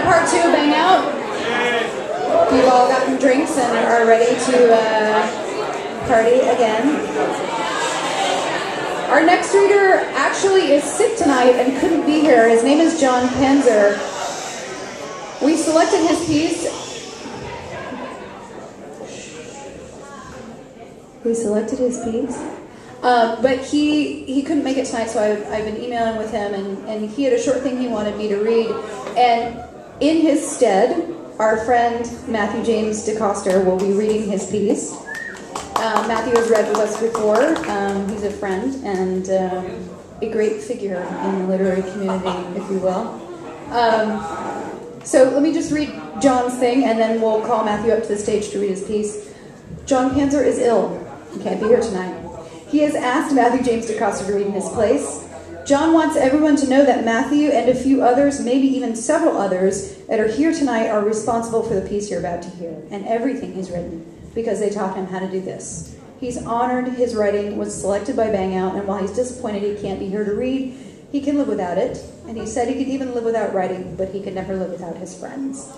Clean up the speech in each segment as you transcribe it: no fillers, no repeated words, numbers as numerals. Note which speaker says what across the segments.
Speaker 1: part 2 of Bang Out. You've all gotten drinks and are ready to party again. Our next reader actually is sick tonight and couldn't be here. His name is John Panzer. We selected his piece. But he couldn't make it tonight, so I've been emailing with him, and he had a short thing he wanted me to read. And in his stead, our friend Matthew James DeCoster will be reading his piece. Matthew has read with us before. He's a friend and a great figure in the literary community, if you will. So let me just read John's thing, and then we'll call Matthew up to the stage to read his piece. John Panzer is ill. He can't be here tonight. He has asked Matthew James DeCoster to read in his place. John wants everyone to know that Matthew and a few others, maybe even several others, that are here tonight are responsible for the piece you're about to hear, and everything he's written, because they taught him how to do this. He's honored his writing was selected by Bang Out, and while he's disappointed he can't be here to read, he can live without it, and he said he could even live without writing, but he could never live without his friends.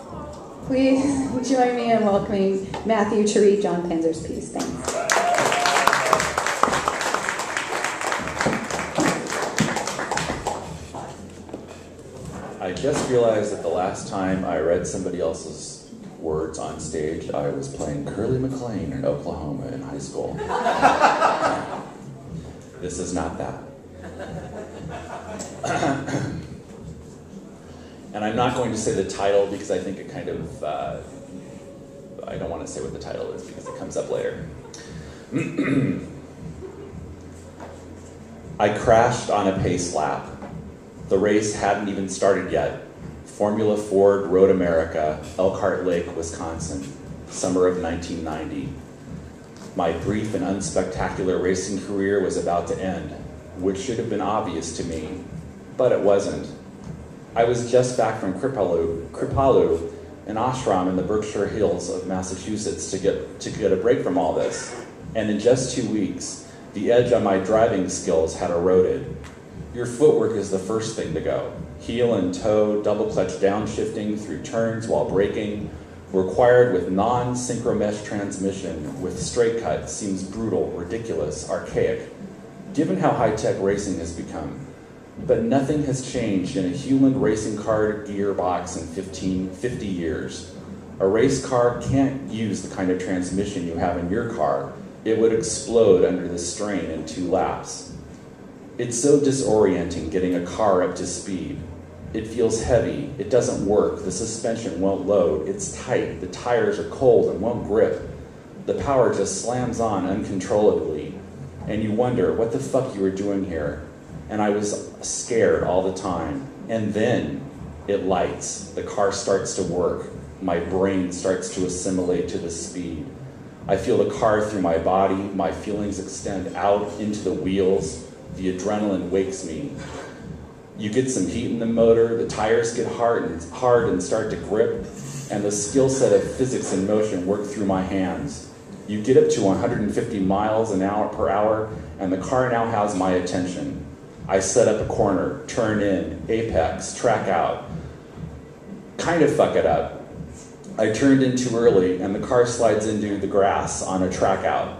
Speaker 1: Please join me in welcoming Matthew to read John Panzer's piece. Thanks.
Speaker 2: I just realized that the last time I read somebody else's words on stage, I was playing Curly McLean in Oklahoma in high school. This is not that. And I'm not going to say the title because I think it kind of, I don't want to say what the title is because it comes up later. I crashed on a pace lap. The race hadn't even started yet. Formula Ford Road America, Elkhart Lake, Wisconsin, summer of 1990. My brief and unspectacular racing career was about to end, which should have been obvious to me, but it wasn't. I was just back from Kripalu, an ashram in the Berkshire Hills of Massachusetts to get a break from all this. And in just 2 weeks, the edge on my driving skills had eroded. Your footwork is the first thing to go. Heel and toe, double clutch downshifting through turns while braking, required with non-synchromesh transmission with straight cut seems brutal, ridiculous, archaic, given how high-tech racing has become. But nothing has changed in a Hewland racing car gearbox in 50 years. A race car can't use the kind of transmission you have in your car. It would explode under the strain in 2 laps. It's so disorienting getting a car up to speed. It feels heavy, it doesn't work, the suspension won't load, it's tight, the tires are cold and won't grip. The power just slams on uncontrollably, and you wonder what the fuck you were doing here. And I was scared all the time. And then it lights, the car starts to work, my brain starts to assimilate to the speed. I feel the car through my body, my feelings extend out into the wheels, the adrenaline wakes me. You get some heat in the motor, the tires get hard and start to grip, and the skill set of physics in motion work through my hands. You get up to 150 miles an hour per hour, and the car now has my attention. I set up a corner, turn in, apex, track out. Kind of fuck it up. I turned in too early, and the car slides into the grass on a track out.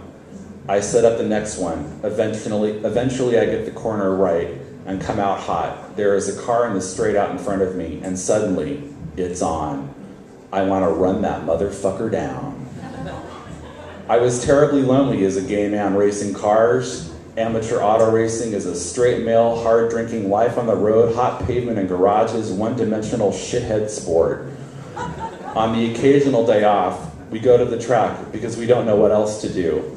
Speaker 2: I set up the next one. Eventually I get the corner right and come out hot. There is a car in the straight out in front of me, and suddenly, it's on. I want to run that motherfucker down. I was terribly lonely as a gay man racing cars. Amateur auto racing is a straight male, hard-drinking life on the road, hot pavement and garages, one-dimensional shithead sport. On the occasional day off, we go to the track because we don't know what else to do.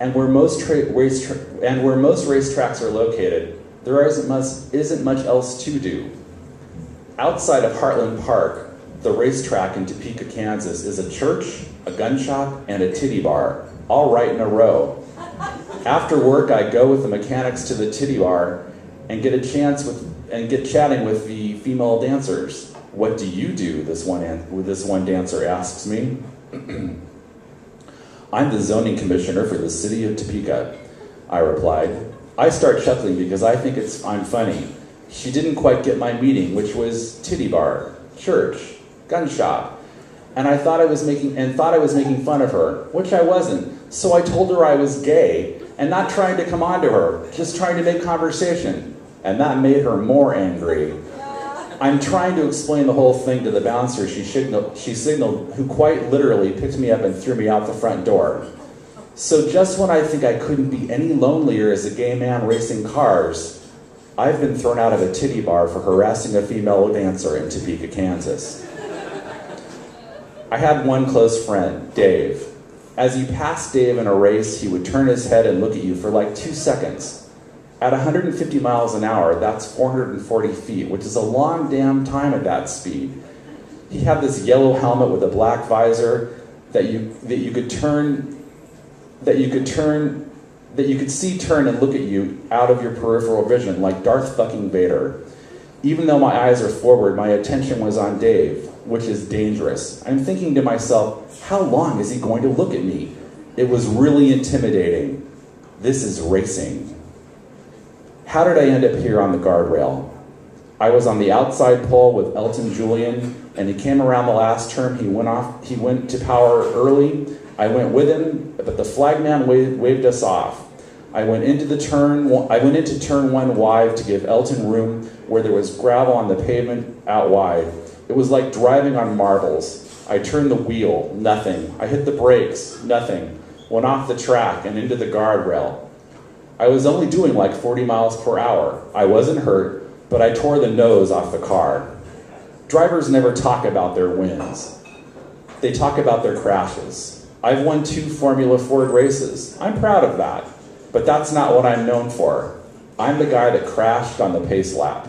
Speaker 2: And where most racetracks are located, there isn't much else to do. Outside of Heartland Park, the racetrack in Topeka, Kansas, is a church, a gun shop, and a titty bar, all right in a row. After work, I go with the mechanics to the titty bar and get chatting with the female dancers. What do you do? This one dancer asks me. I'm the zoning commissioner for the city of Topeka, I replied. I start chuckling because I think I'm funny. She didn't quite get my meaning, which was titty bar. church, gun shop. And I thought I was making fun of her, which I wasn't. So I told her I was gay and not trying to come on to her, just trying to make conversation. And that made her more angry. I'm trying to explain the whole thing to the bouncer she signaled, who quite literally picked me up and threw me out the front door. So just when I think I couldn't be any lonelier as a gay man racing cars, I've been thrown out of a titty bar for harassing a female dancer in Topeka, Kansas. I had one close friend, Dave. As you passed Dave in a race, he would turn his head and look at you for like 2 seconds. At 150 miles an hour, that's 440 feet, which is a long damn time at that speed. He had this yellow helmet with a black visor that you could see turn and look at you out of your peripheral vision, like Darth fucking Vader. Even though my eyes are forward, my attention was on Dave, which is dangerous. I'm thinking to myself, how long is he going to look at me? It was really intimidating. This is racing. How did I end up here on the guardrail? I was on the outside pole with Elton Julian, and he came around the last turn. He went to power early. I went with him, but the flagman waved us off. I went into turn one wide to give Elton room where there was gravel on the pavement out wide. It was like driving on marbles. I turned the wheel, nothing. I hit the brakes, nothing. Went off the track and into the guardrail. I was only doing like 40 miles per hour. I wasn't hurt, but I tore the nose off the car. Drivers never talk about their wins. They talk about their crashes. I've won 2 Formula Ford races. I'm proud of that, but that's not what I'm known for. I'm the guy that crashed on the pace lap.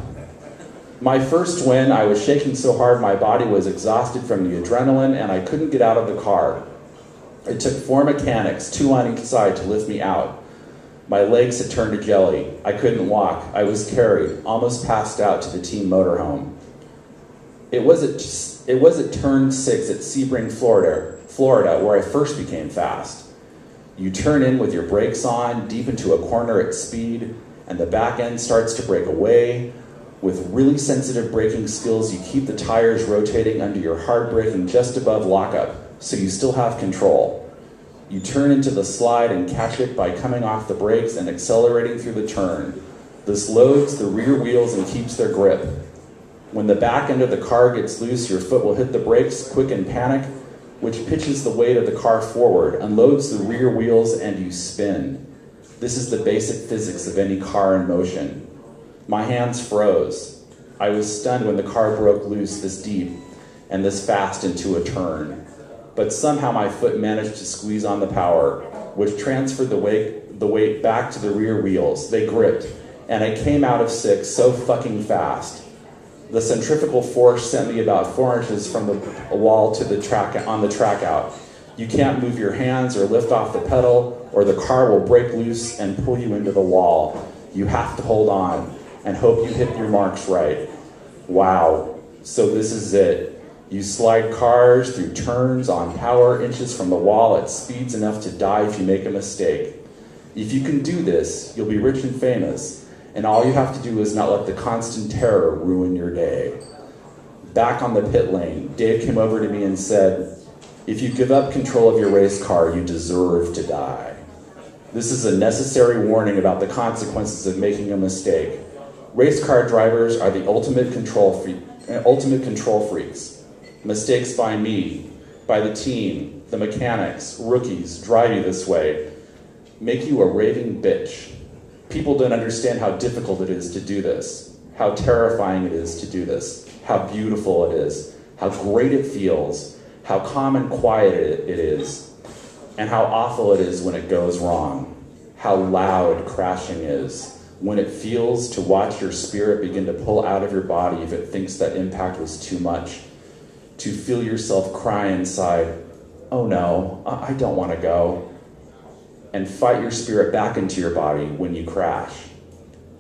Speaker 2: My first win, I was shaking so hard my body was exhausted from the adrenaline and I couldn't get out of the car. It took 4 mechanics, 2 on each side, to lift me out. My legs had turned to jelly. I couldn't walk. I was carried, almost passed out, to the team motorhome. It was at turn 6 at Sebring, Florida, where I first became fast. You turn in with your brakes on, deep into a corner at speed, and the back end starts to break away. With really sensitive braking skills, you keep the tires rotating under your hard braking just above lockup, so you still have control. You turn into the slide and catch it by coming off the brakes and accelerating through the turn. This loads the rear wheels and keeps their grip. When the back end of the car gets loose, your foot will hit the brakes, quick and panic, which pitches the weight of the car forward, unloads the rear wheels, and you spin. This is the basic physics of any car in motion. My hands froze. I was stunned when the car broke loose this deep and this fast into a turn. But somehow my foot managed to squeeze on the power, which transferred the weight back to the rear wheels. They gripped, and I came out of 6 so fucking fast. The centrifugal force sent me about 4 inches from the wall to the track on the track out. You can't move your hands or lift off the pedal, or the car will break loose and pull you into the wall. You have to hold on and hope you hit your marks right. Wow, so this is it. You slide cars through turns on power, inches from the wall at speeds enough to die if you make a mistake. If you can do this, you'll be rich and famous, and all you have to do is not let the constant terror ruin your day. Back on the pit lane, Dave came over to me and said, "If you give up control of your race car, you deserve to die." This is a necessary warning about the consequences of making a mistake. Race car drivers are the ultimate control freaks. Mistakes by me, by the team, the mechanics, rookies drive you this way, make you a raving bitch. People don't understand how difficult it is to do this, how terrifying it is to do this, how beautiful it is, how great it feels, how calm and quiet it is, and how awful it is when it goes wrong, how loud crashing is, when it feels to watch your spirit begin to pull out of your body if it thinks that impact was too much, to feel yourself cry inside, "Oh no, I don't want to go," and fight your spirit back into your body when you crash.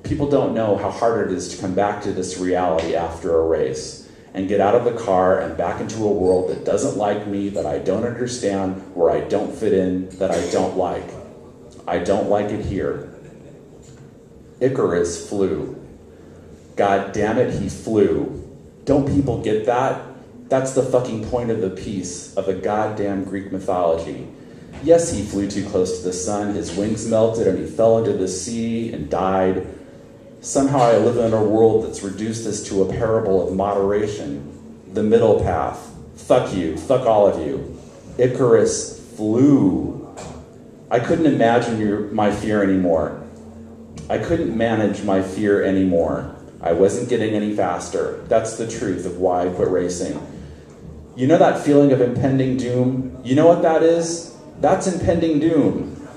Speaker 2: People don't know how hard it is to come back to this reality after a race and get out of the car and back into a world that doesn't like me, that I don't understand, where I don't fit in, that I don't like. I don't like it here. Icarus flew. God damn it, he flew. Don't people get that? That's the fucking point of the piece, of the goddamn Greek mythology. Yes, he flew too close to the sun, his wings melted, and he fell into the sea and died. Somehow I live in a world that's reduced this to a parable of moderation, the middle path. Fuck you, fuck all of you. Icarus flew. I couldn't imagine my fear anymore. I couldn't manage my fear anymore. I wasn't getting any faster. That's the truth of why I quit racing. You know that feeling of impending doom? You know what that is? That's impending doom.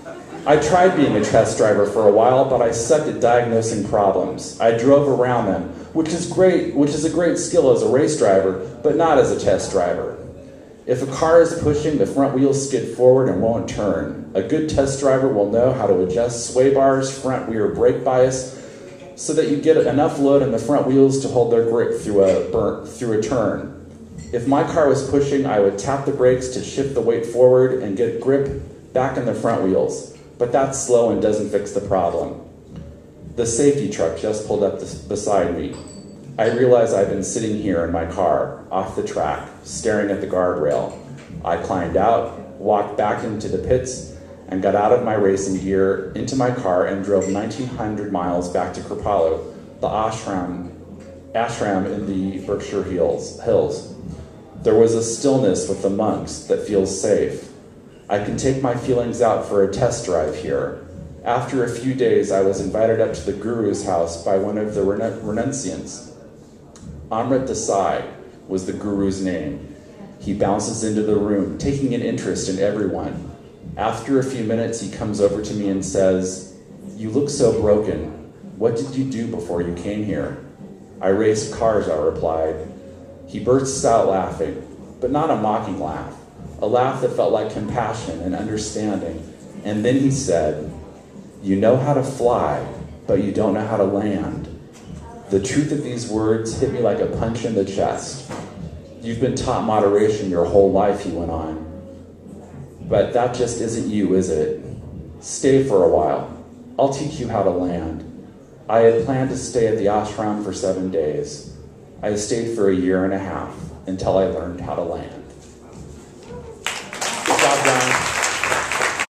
Speaker 2: I tried being a test driver for a while, but I sucked at diagnosing problems. I drove around them, which is a great skill as a race driver, but not as a test driver. If a car is pushing, the front wheels skid forward and won't turn. A good test driver will know how to adjust sway bars, front rear brake bias, so that you get enough load in the front wheels to hold their grip through a turn. If my car was pushing, I would tap the brakes to shift the weight forward and get grip back in the front wheels. But that's slow and doesn't fix the problem. The safety truck just pulled up beside me. I realized I'd been sitting here in my car, off the track, staring at the guardrail. I climbed out, walked back into the pits, and got out of my racing gear, into my car, and drove 1,900 miles back to Kripalu, the ashram in the Berkshire Hills. There was a stillness with the monks that feels safe. I can take my feelings out for a test drive here. After a few days, I was invited up to the guru's house by one of the renunciants. Amrit Desai was the guru's name. He bounces into the room, taking an interest in everyone. After a few minutes, he comes over to me and says, "You look so broken. What did you do before you came here?" "I raced cars," I replied. He bursts out laughing, but not a mocking laugh, a laugh that felt like compassion and understanding. And then he said, "You know how to fly, but you don't know how to land." The truth of these words hit me like a punch in the chest. "You've been taught moderation your whole life," he went on. "But that just isn't you, is it? Stay for a while. I'll teach you how to land." I had planned to stay at the ashram for 7 days. I stayed for 1.5 years until I learned how to land.